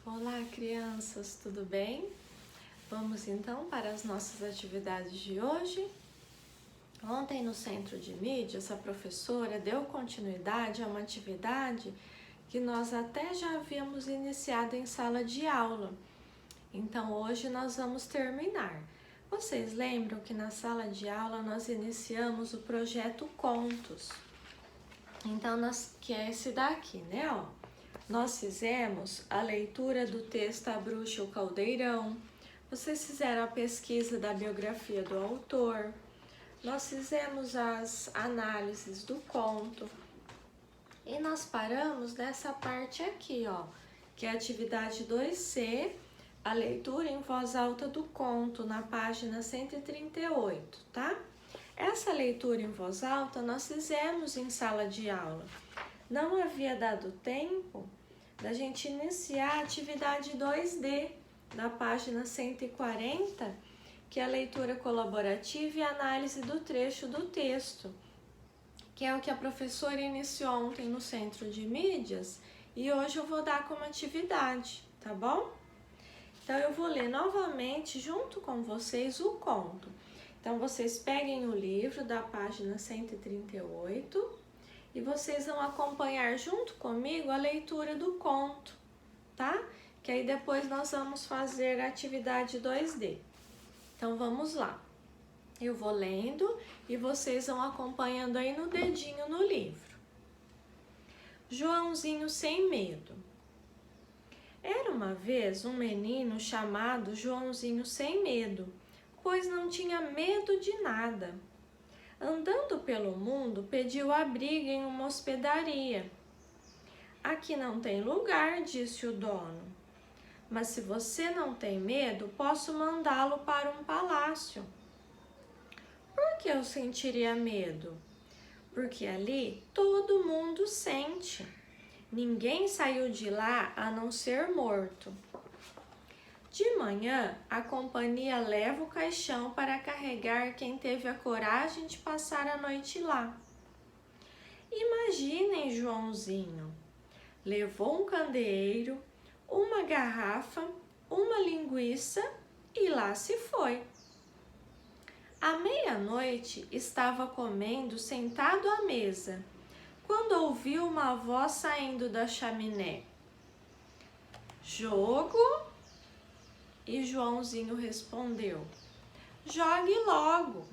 Olá, crianças, tudo bem? Vamos então para as nossas atividades de hoje. Ontem no Centro de Mídias, a professora deu continuidade a uma atividade que nós até já havíamos iniciado em sala de aula. Então hoje nós vamos terminar. Vocês lembram que na sala de aula nós iniciamos o projeto Contos? Então, que é esse daqui, né? Nós fizemos a leitura do texto A Bruxa e o Caldeirão, vocês fizeram a pesquisa da biografia do autor, nós fizemos as análises do conto e nós paramos nessa parte aqui, que é a atividade 2C, a leitura em voz alta do conto, na página 138, tá? Essa leitura em voz alta nós fizemos em sala de aula. Não havia dado tempo da gente iniciar a atividade 2D, na página 140, que é a leitura colaborativa e análise do trecho do texto, que é o que a professora iniciou ontem no Centro de Mídias e hoje eu vou dar como atividade, tá bom? Então eu vou ler novamente junto com vocês o conto. Então vocês peguem o livro da página 138 e vocês vão acompanhar junto comigo a leitura do conto, tá? Que aí depois nós vamos fazer a atividade 2D. Então vamos lá. Eu vou lendo e vocês vão acompanhando aí no dedinho no livro. Joãozinho sem medo. Era uma vez um menino chamado Joãozinho sem medo, pois não tinha medo de nada. Andando pelo mundo, pediu abrigo em uma hospedaria. Aqui não tem lugar, disse o dono. Mas se você não tem medo, posso mandá-lo para um palácio. Por que eu sentiria medo? Porque ali todo mundo sente. Ninguém saiu de lá a não ser morto. De manhã, a companhia leva o caixão para carregar quem teve a coragem de passar a noite lá. Imaginem Joãozinho. Levou um candeeiro, uma garrafa, uma linguiça e lá se foi. À meia-noite, estava comendo sentado à mesa, quando ouviu uma voz saindo da chaminé. Jogo? E Joãozinho respondeu, jogue logo.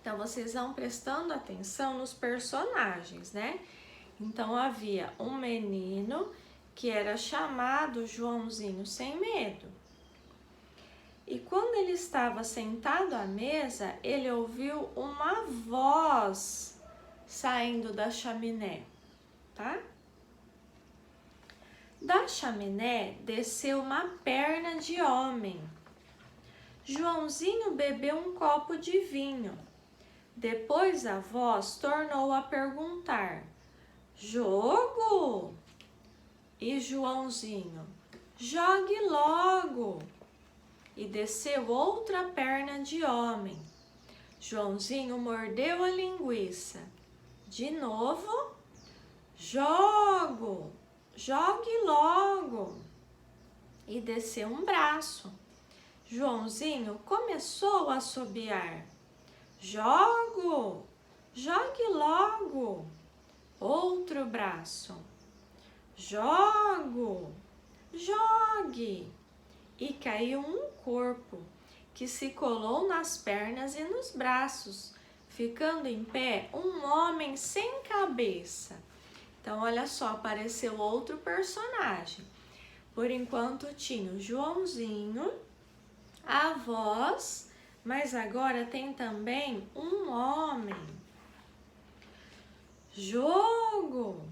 Então, vocês vão prestando atenção nos personagens, né? Então, havia um menino que era chamado Joãozinho sem medo. E quando ele estava sentado à mesa, ele ouviu uma voz saindo da chaminé, tá? Da chaminé desceu uma perna de homem. Joãozinho bebeu um copo de vinho. Depois a voz tornou a perguntar, jogo? E Joãozinho, jogue logo. E desceu outra perna de homem. Joãozinho mordeu a linguiça. De novo, jogo. Jogue logo! E desceu um braço. Joãozinho começou a assobiar. Jogo! Jogue logo! Outro braço. Jogo! Jogue! E caiu um corpo que se colou nas pernas e nos braços, ficando em pé um homem sem cabeça. Então, olha só, apareceu outro personagem. Por enquanto tinha o Joãozinho, a voz, mas agora tem também um homem. Jogo!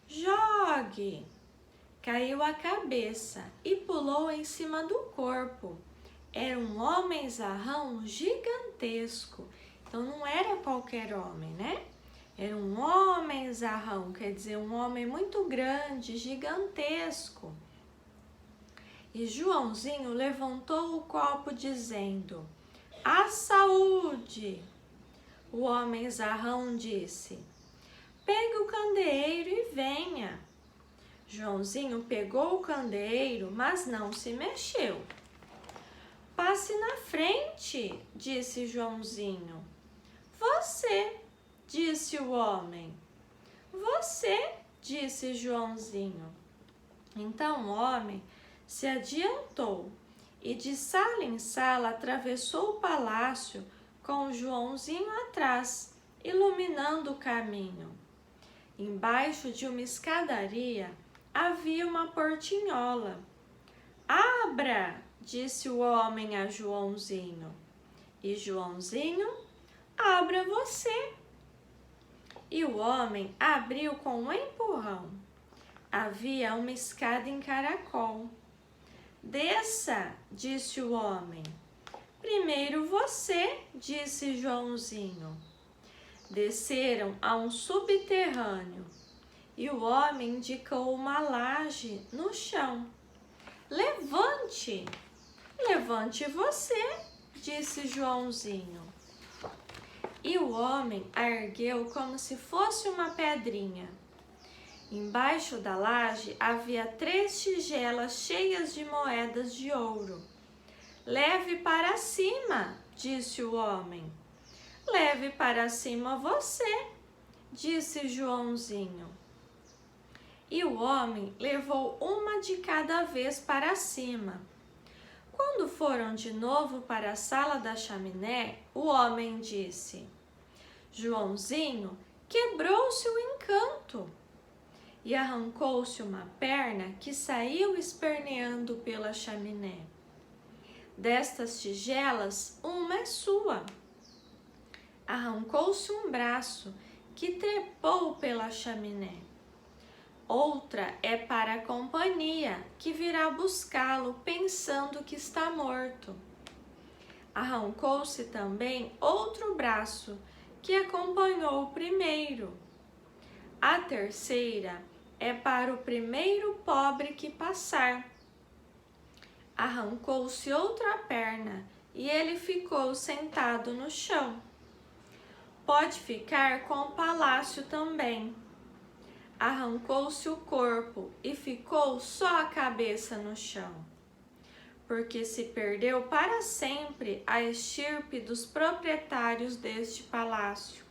Jogue! Caiu a cabeça e pulou em cima do corpo. Era um homem-zarrão gigantesco. Então, não era qualquer homem, né? Era um homem-zarrão, quer dizer, um homem muito grande, gigantesco. E Joãozinho levantou o copo dizendo, à saúde! O homem-zarrão disse, pegue o candeeiro e venha. Joãozinho pegou o candeeiro, mas não se mexeu. Passe na frente, disse Joãozinho. Você, disse o homem. Você, disse Joãozinho. Então o homem se adiantou e de sala em sala atravessou o palácio com o Joãozinho atrás, iluminando o caminho. Embaixo de uma escadaria havia uma portinhola. Abra, disse o homem a Joãozinho. E Joãozinho, abra você. E o homem abriu com um empurrão. Havia uma escada em caracol. Desça, disse o homem. Primeiro você, disse Joãozinho. Desceram a um subterrâneo e o homem indicou uma laje no chão. Levante, levante você, disse Joãozinho. E o homem a ergueu como se fosse uma pedrinha. Embaixo da laje havia 3 tigelas cheias de moedas de ouro. Leve para cima, disse o homem. Leve para cima você, disse Joãozinho. E o homem levou uma de cada vez para cima. Quando foram de novo para a sala da chaminé, o homem disse: Joãozinho, quebrou-se o encanto. E arrancou-se uma perna que saiu esperneando pela chaminé. Destas tigelas, uma é sua. Arrancou-se um braço que trepou pela chaminé. Outra é para a companhia que virá buscá-lo pensando que está morto. Arrancou-se também outro braço que acompanhou o primeiro. A terceira é para o primeiro pobre que passar. Arrancou-se outra perna e ele ficou sentado no chão. Pode ficar com o palácio também. Arrancou-se o corpo e ficou só a cabeça no chão, porque se perdeu para sempre a estirpe dos proprietários deste palácio.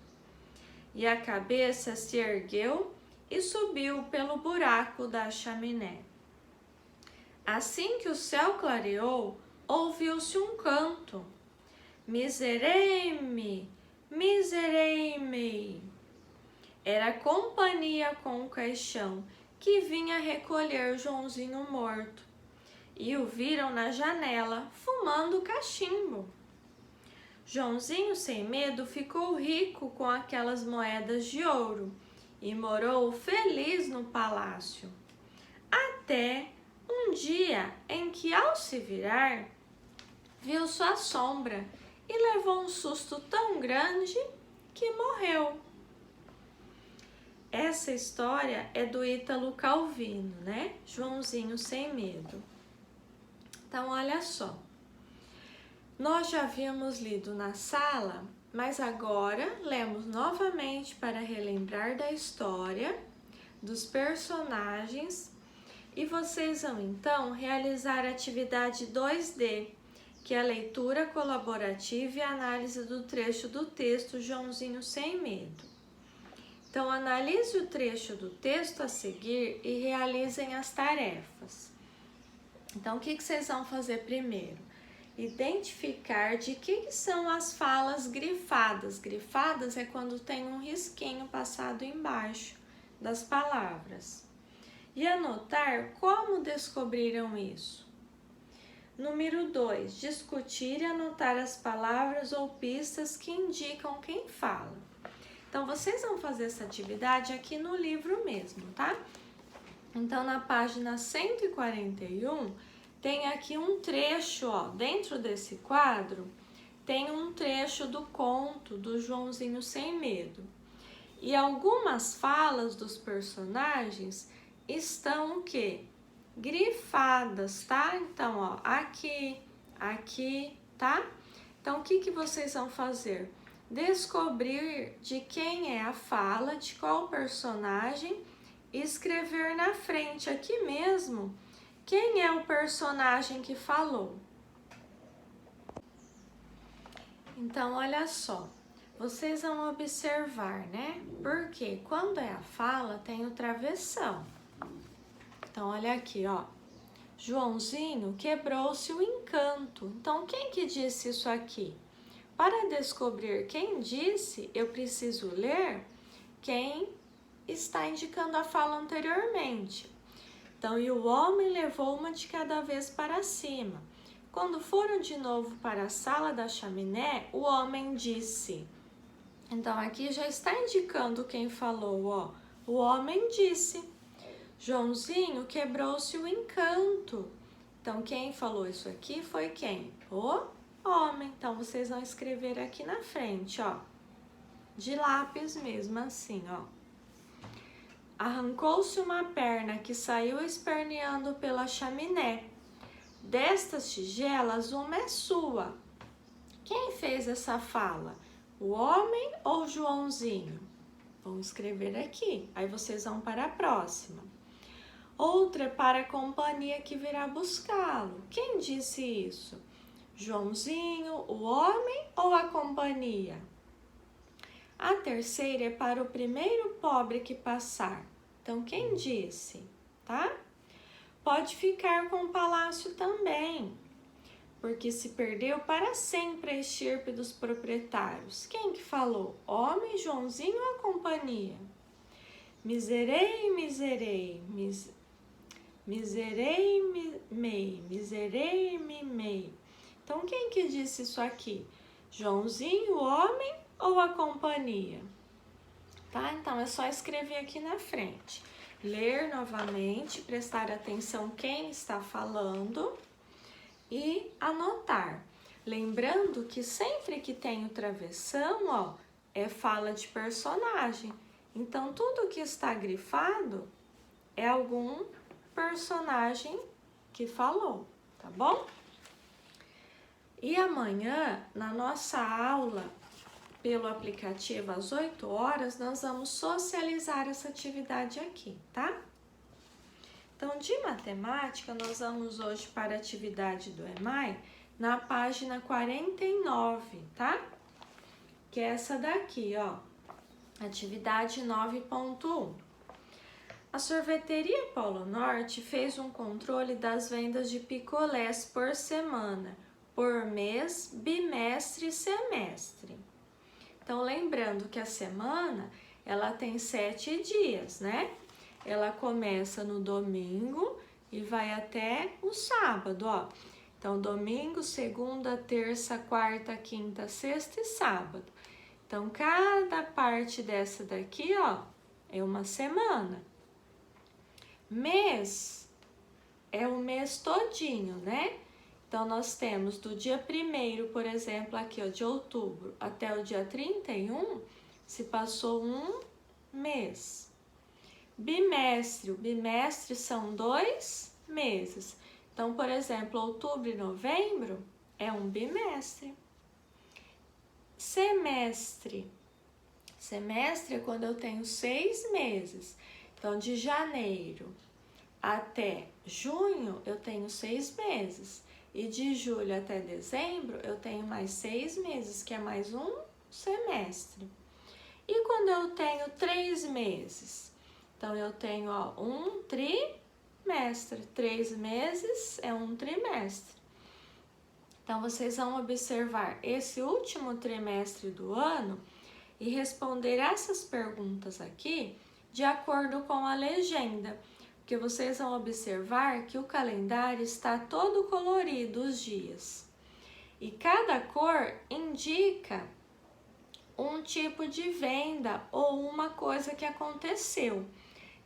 E a cabeça se ergueu e subiu pelo buraco da chaminé. Assim que o céu clareou, ouviu-se um canto. Miserei-me, miserei-me. Era a companhia com o caixão que vinha recolher Joãozinho morto. E o viram na janela, fumando cachimbo. Joãozinho, sem medo, ficou rico com aquelas moedas de ouro e morou feliz no palácio. Até um dia em que, ao se virar, viu sua sombra e levou um susto tão grande que morreu. Essa história é do Ítalo Calvino, né? Joãozinho sem medo. Então, olha só. Nós já havíamos lido na sala, mas agora lemos novamente para relembrar da história, dos personagens, e vocês vão então realizar a atividade 2D, que é a leitura colaborativa e a análise do trecho do texto Joãozinho sem medo. Então, analise o trecho do texto a seguir e realizem as tarefas. Então, o que vocês vão fazer primeiro? Identificar de que são as falas grifadas. Grifadas é quando tem um risquinho passado embaixo das palavras. E anotar como descobriram isso. Número 2, discutir e anotar as palavras ou pistas que indicam quem fala. Então, vocês vão fazer essa atividade aqui no livro mesmo, tá? Então, na página 141, tem aqui um trecho, ó, dentro desse quadro, tem um trecho do conto do Joãozinho sem medo. E algumas falas dos personagens estão o quê? Grifadas, tá? Então, ó, aqui, aqui, tá? Então, o que vocês vão fazer? Descobrir de quem é a fala, de qual personagem escrever na frente, aqui mesmo, quem é o personagem que falou. Então, olha só, vocês vão observar, né? Porque quando é a fala, tem o travessão. Então, olha aqui, ó. Joãozinho quebrou-se o encanto. Então, quem que disse isso aqui? Para descobrir quem disse, eu preciso ler quem está indicando a fala anteriormente. Então, e o homem levou uma de cada vez para cima. Quando foram de novo para a sala da chaminé, o homem disse. Então, aqui já está indicando quem falou, ó. O homem disse. Joãozinho quebrou-se o encanto. Então, quem falou isso aqui foi quem? O homem. Então, vocês vão escrever aqui na frente, ó. De lápis mesmo, assim, ó. Arrancou-se uma perna que saiu esperneando pela chaminé. Destas tigelas, uma é sua. Quem fez essa fala? O homem ou Joãozinho? Vamos escrever aqui. Aí vocês vão para a próxima. Outra é para a companhia que virá buscá-lo. Quem disse isso? Joãozinho, o homem ou a companhia? A terceira é para o primeiro pobre que passar. Então, quem disse? Tá? Pode ficar com o palácio também, porque se perdeu para sempre a estirpe dos proprietários. Quem que falou? Homem, Joãozinho ou a companhia? Miserei, mimei. Então, quem que disse isso aqui? Joãozinho, o homem ou a companhia? Tá? Então, é só escrever aqui na frente. Ler novamente, prestar atenção quem está falando e anotar. Lembrando que sempre que tem o travessão, ó, é fala de personagem. Então, tudo que está grifado é algum personagem que falou, tá bom? E amanhã, na nossa aula pelo aplicativo às 8 horas, nós vamos socializar essa atividade aqui, tá? Então, de matemática, nós vamos hoje para a atividade do EMAI na página 49, tá? Que é essa daqui, ó, atividade 9.1. A sorveteria Polo Norte fez um controle das vendas de picolés por semana, por mês, bimestre e semestre. Então, lembrando que a semana, ela tem 7 dias, né? Ela começa no domingo e vai até o sábado, ó. Então, domingo, segunda, terça, quarta, quinta, sexta e sábado. Então, cada parte dessa daqui, ó, é uma semana. Mês é o mês todinho, né? Então, nós temos do dia 1º, por exemplo, aqui, ó, de outubro, até o dia 31, se passou um mês. Bimestre, o bimestre são 2 meses. Então, por exemplo, outubro e novembro é um bimestre. Semestre. Semestre é quando eu tenho 6 meses. Então, de janeiro até junho, eu tenho 6 meses. E de julho até dezembro, eu tenho mais 6 meses, que é mais um semestre. E quando eu tenho 3 meses? Então, eu tenho, ó, um trimestre. 3 meses é um trimestre. Então, vocês vão observar esse último trimestre do ano e responder essas perguntas aqui de acordo com a legenda, porque vocês vão observar que o calendário está todo colorido os dias. E cada cor indica um tipo de venda ou uma coisa que aconteceu.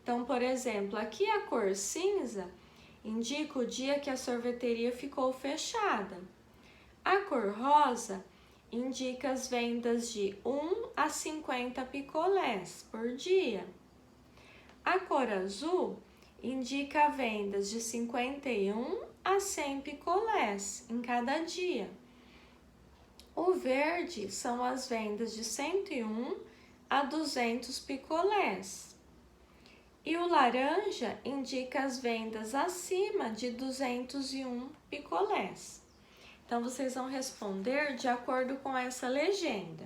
Então, por exemplo, aqui a cor cinza indica o dia que a sorveteria ficou fechada. A cor rosa indica as vendas de 1 a 50 picolés por dia. A cor azul indica vendas de 51 a 100 picolés em cada dia. O verde são as vendas de 101 a 200 picolés. E o laranja indica as vendas acima de 201 picolés. Então, vocês vão responder de acordo com essa legenda.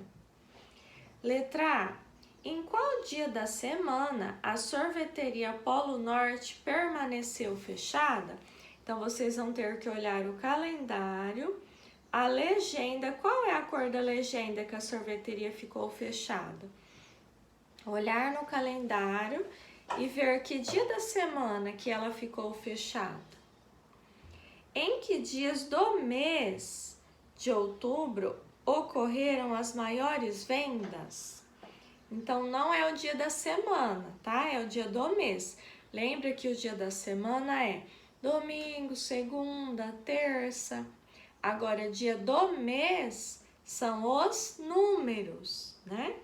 Letra A. Em qual dia da semana a sorveteria Polo Norte permaneceu fechada? Então, vocês vão ter que olhar o calendário, a legenda. Qual é a cor da legenda que a sorveteria ficou fechada? Olhar no calendário e ver que dia da semana que ela ficou fechada. Em que dias do mês de outubro ocorreram as maiores vendas? Então, não é o dia da semana, tá? É o dia do mês. Lembra que o dia da semana é domingo, segunda, terça. Agora, dia do mês são os números, né?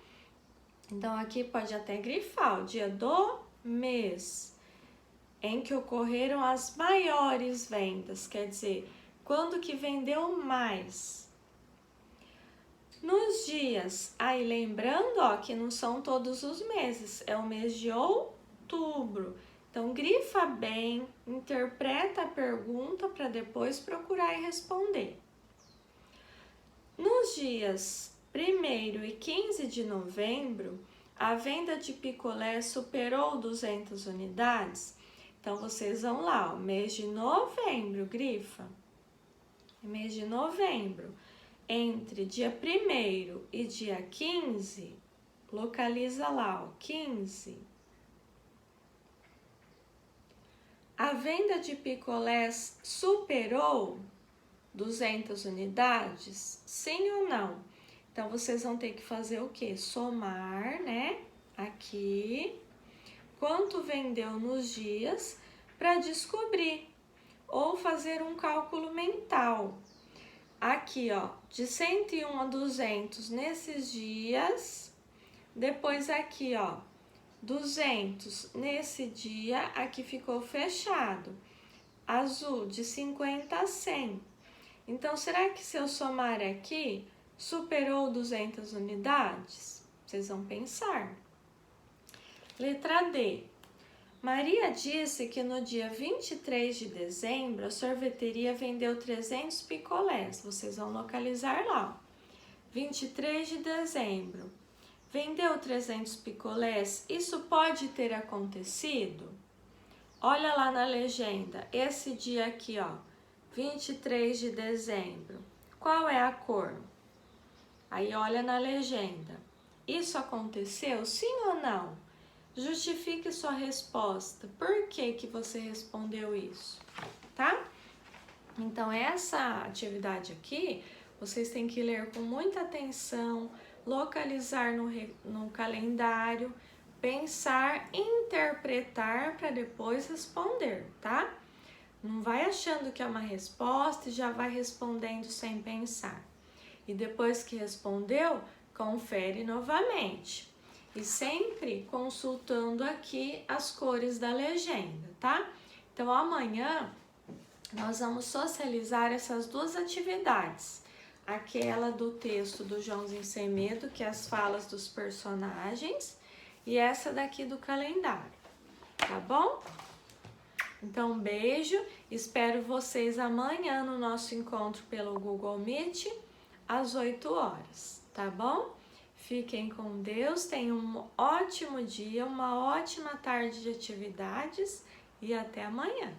Então, aqui pode até grifar o dia do mês em que ocorreram as maiores vendas, quer dizer, quando que vendeu mais. Nos dias, aí lembrando, ó, que não são todos os meses, é o mês de outubro. Então, grifa bem, interpreta a pergunta para depois procurar e responder. Nos dias 1º e 15 de novembro, a venda de picolé superou 200 unidades. Então, vocês vão lá, ó, mês de novembro, grifa. Mês de novembro. Entre dia 1º e dia 15, localiza lá, ó, 15. A venda de picolés superou 200 unidades? Sim ou não? Então, vocês vão ter que fazer o quê? Somar, né? Aqui, quanto vendeu nos dias para descobrir. Ou fazer um cálculo mental. Aqui, ó, de 101 a 200 nesses dias, depois aqui, ó, 200 nesse dia, aqui ficou fechado. Azul, de 50 a 100. Então, será que se eu somar aqui, superou 200 unidades? Vocês vão pensar. Letra D. Maria disse que no dia 23 de dezembro a sorveteria vendeu 300 picolés. Vocês vão localizar lá. 23 de dezembro. Vendeu 300 picolés? Isso pode ter acontecido? Olha lá na legenda. Esse dia aqui, ó. 23 de dezembro. Qual é a cor? Aí olha na legenda. Isso aconteceu? Sim ou não? Justifique sua resposta. Por que que você respondeu isso, tá? Então, essa atividade aqui, vocês têm que ler com muita atenção, localizar no calendário, pensar, interpretar para depois responder, tá? Não vai achando que é uma resposta e já vai respondendo sem pensar. E depois que respondeu, confere novamente. E sempre consultando aqui as cores da legenda, tá? Então, amanhã nós vamos socializar essas duas atividades. Aquela do texto do Joãozinho Sem Medo, que é as falas dos personagens, e essa daqui do calendário, tá bom? Então, um beijo, espero vocês amanhã no nosso encontro pelo Google Meet, às 8 horas, tá bom? Fiquem com Deus, tenham um ótimo dia, uma ótima tarde de atividades e até amanhã.